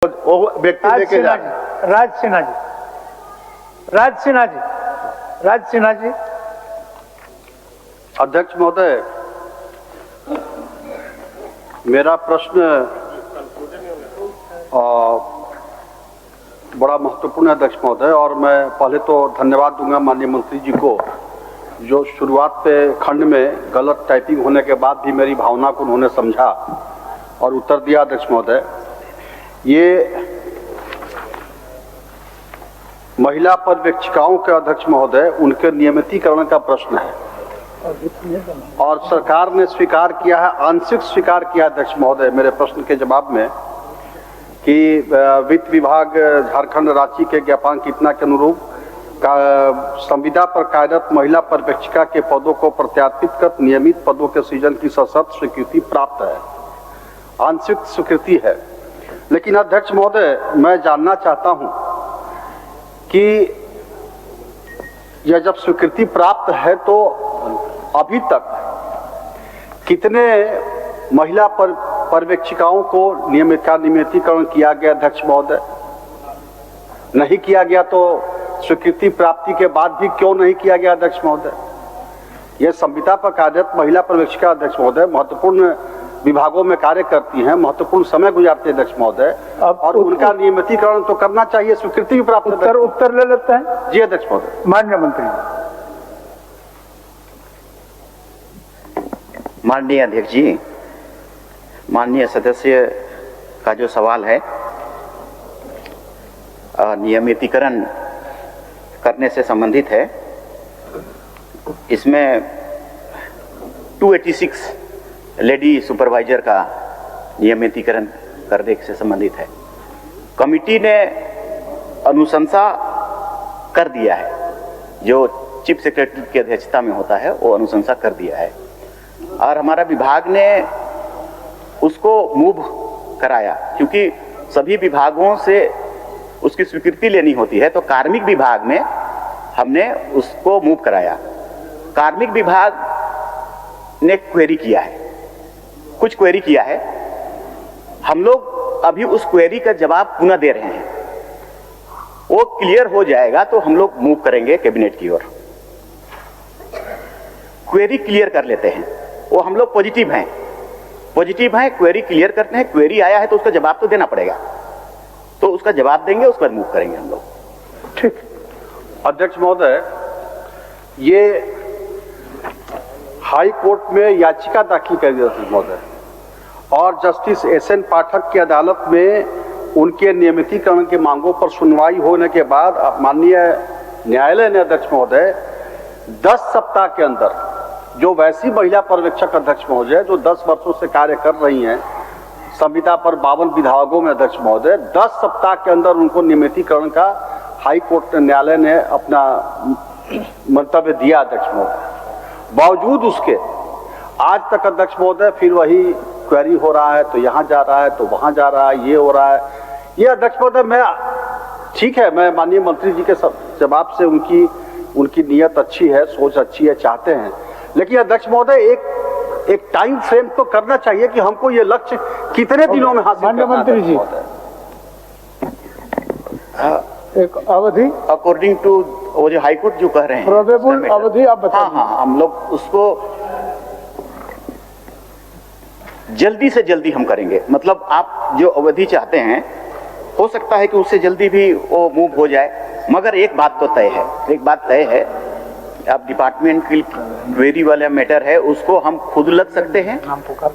वो व्यक्ति लेके जा राज सिन्हा जी। अध्यक्ष महोदय, मेरा प्रश्न बड़ा महत्वपूर्ण है अध्यक्ष महोदय, और मैं पहले तो धन्यवाद दूंगा माननीय मंत्री जी को, जो शुरुआत पे खंड में गलत टाइपिंग होने के बाद भी मेरी भावना को उन्होंने समझा और उत्तर दिया। अध्यक्ष महोदय, ये महिला पर्यवेक्षिकाओं के अध्यक्ष महोदय उनके नियमितीकरण का प्रश्न है, और सरकार ने स्वीकार किया है, आंशिक स्वीकार किया अध्यक्ष महोदय मेरे प्रश्न के जवाब में, कि वित्त विभाग झारखंड रांची के ज्ञापांक इतना के अनुरूप का संविदा पर कार्यरत महिला पर्यवेक्षिका के पदों को प्रत्यार्पित कर नियमित पदों के सृजन की सशर्त स्वीकृति प्राप्त है, आंशिक स्वीकृति है। लेकिन अध्यक्ष महोदय, मैं जानना चाहता हूं कि यह जब स्वीकृति प्राप्त है तो अभी तक कितने महिला पर्यवेक्षिकाओं को नियमितीकरण किया गया अध्यक्ष महोदय? नहीं किया गया तो स्वीकृति प्राप्ति के बाद भी क्यों नहीं किया गया अध्यक्ष महोदय? यह संविदा पर कार्यरत महिला पर्यवेक्षिका अध्यक्ष महोदय महत्वपूर्ण विभागों में कार्य करती हैं, महत्वपूर्ण समय गुजारते हैं अध्यक्ष महोदय, और उनका नियमितीकरण तो करना चाहिए, स्वीकृति भी प्राप्त। उत्तर ले लेते हैं। जी अध्यक्ष महोदय। माननीय मंत्री। माननीय अध्यक्ष जी, माननीय सदस्य का जो सवाल है नियमितीकरण करने से संबंधित है, इसमें 286 लेडी सुपरवाइजर का नियमितीकरण करने से संबंधित है। कमिटी ने अनुशंसा कर दिया है, जो चीफ सेक्रेटरी की अध्यक्षता में होता है वो अनुशंसा कर दिया है, और हमारा विभाग ने उसको मूव कराया, क्योंकि सभी विभागों से उसकी स्वीकृति लेनी होती है, तो कार्मिक विभाग में हमने उसको मूव कराया। कार्मिक विभाग ने क्वेरी किया है, कुछ क्वेरी किया है, हम लोग अभी उस क्वेरी का जवाब पुनः दे रहे हैं, वो क्लियर हो जाएगा तो हम लोग मूव करेंगे कैबिनेट की ओर। क्वेरी क्लियर कर लेते हैं, वो हम लोग पॉजिटिव हैं, क्वेरी क्लियर करते हैं, क्वेरी आया है तो उसका जवाब तो देना पड़ेगा, तो उसका जवाब देंगे, उस पर मूव करेंगे हम लोग। ठीक। अध्यक्ष महोदय, ये हाई कोर्ट में याचिका दाखिल कर दी अध्यक्ष महोदय, और जस्टिस एस.एन. पाठक की अदालत में उनके नियमितीकरण की मांगों पर सुनवाई होने के बाद माननीय न्यायालय ने अध्यक्ष महोदय 10 सप्ताह के अंदर, जो वैसी महिला पर्यवेक्षक अध्यक्ष महोदय जो 10 वर्षों से कार्य कर रही हैं संविदा पर 52 विभागों में अध्यक्ष महोदय, 10 सप्ताह के अंदर उनको नियमितीकरण का हाई कोर्ट न्यायालय ने अपना मंतव्य दिया अध्यक्ष महोदय। बावजूद उसके आज तक अध्यक्ष महोदय फिर वही क्वेरी हो रहा है, तो यहाँ जा रहा है तो वहाँ जा रहा है, ये हो रहा है। ये अध्यक्ष महोदय, मैं ठीक है, मैं माननीय मंत्री जी के जवाब से उनकी नीयत अच्छी है, सोच अच्छी है, चाहते हैं, लेकिन अध्यक्ष महोदय एक टाइम फ्रेम तो करना चाहिए कि हमको ये लक्ष्य कितने दिनों में हासिल करना है। मंत्री जी, एक अवधि अकॉर्डिंग टू वो जो हाईकोर्ट जो कह रहे हैं प्रोबेबल अवधि आप बता। हाँ, हम लोग उसको जल्दी से जल्दी हम करेंगे, मतलब आप जो अवधि चाहते हैं हो सकता है कि उससे जल्दी भी वो मूव हो जाए, मगर एक बात तो तय है, अब डिपार्टमेंट की क्वेरी वाला मैटर है, उसको हम खुद लग सकते हैं,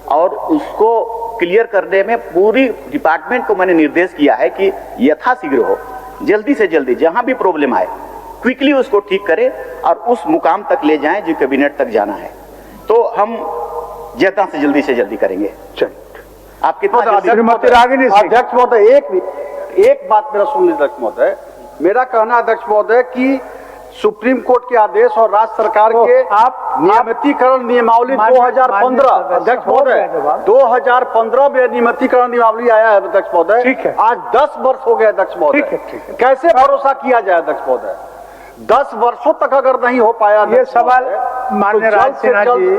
और उसको क्लियर करने में पूरी डिपार्टमेंट को मैंने निर्देश किया है कि यथाशीघ्र हो, जल्दी से जल्दी जहां भी प्रॉब्लम आए क्विकली उसको ठीक करें और उस मुकाम तक ले जाएं जो कैबिनेट तक जाना है, तो हम जितना से जल्दी करेंगे। आप कितना अध्यक्ष महोदय, एक बात मेरा सुन लीजिए अध्यक्ष महोदय, मेरा कहना अध्यक्ष महोदय कि सुप्रीम कोर्ट के आदेश और राज्य सरकार के नियमितीकरण नियमावली 2015 अध्यक्ष महोदय 2015 में नियमितीकरण नियमावली आया है अध्यक्ष महोदय, आज 10 वर्ष हो गए अध्यक्ष महोदय, कैसे भरोसा किया जाए अध्यक्ष महोदय? 10 वर्षों तक अगर नहीं हो पाया ये सवाल माननीय राज सिन्हा जी,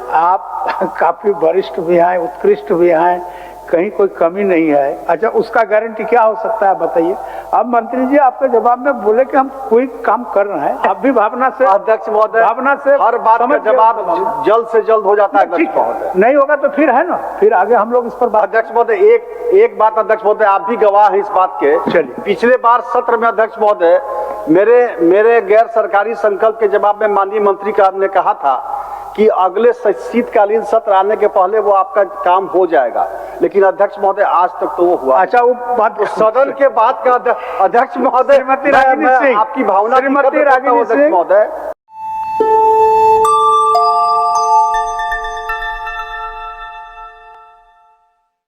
आप काफी वरिष्ठ भी हैं, उत्कृष्ट भी हैं, कहीं कोई कमी नहीं है। अच्छा, उसका गारंटी क्या हो सकता है बताइए। अब मंत्री जी आपके जवाब में बोले कि हम कोई काम कर रहे हैं, आप भी भावना से, अध्यक्ष महोदय, भावना से हर बात का समझ गए। जवाब जल्द से जल्द हो जाता है ठीक अध्यक्ष महोदय। नहीं होगा तो फिर है ना, फिर आगे हम लोग इस पर बात। अध्यक्ष महोदय, एक बात अध्यक्ष महोदय, आप भी गवाह हैं इस बात के। चलिए। पिछले बार सत्र में अध्यक्ष महोदय मेरे गैर सरकारी संकल्प के जवाब में माननीय मंत्री का ने कहा था कि अगले शीतकालीन सत्र आने के पहले वो आपका काम हो जाएगा, लेकिन अध्यक्ष महोदय आज तक तो वो हुआ। अच्छा, वो बात सदन के बाद का अध्यक्ष महोदय, श्रीमती रागिनी सिंह, आपकी भावना की श्रीमती कदर करता हूं रागिनी अध्यक्ष सिंह, महोदय।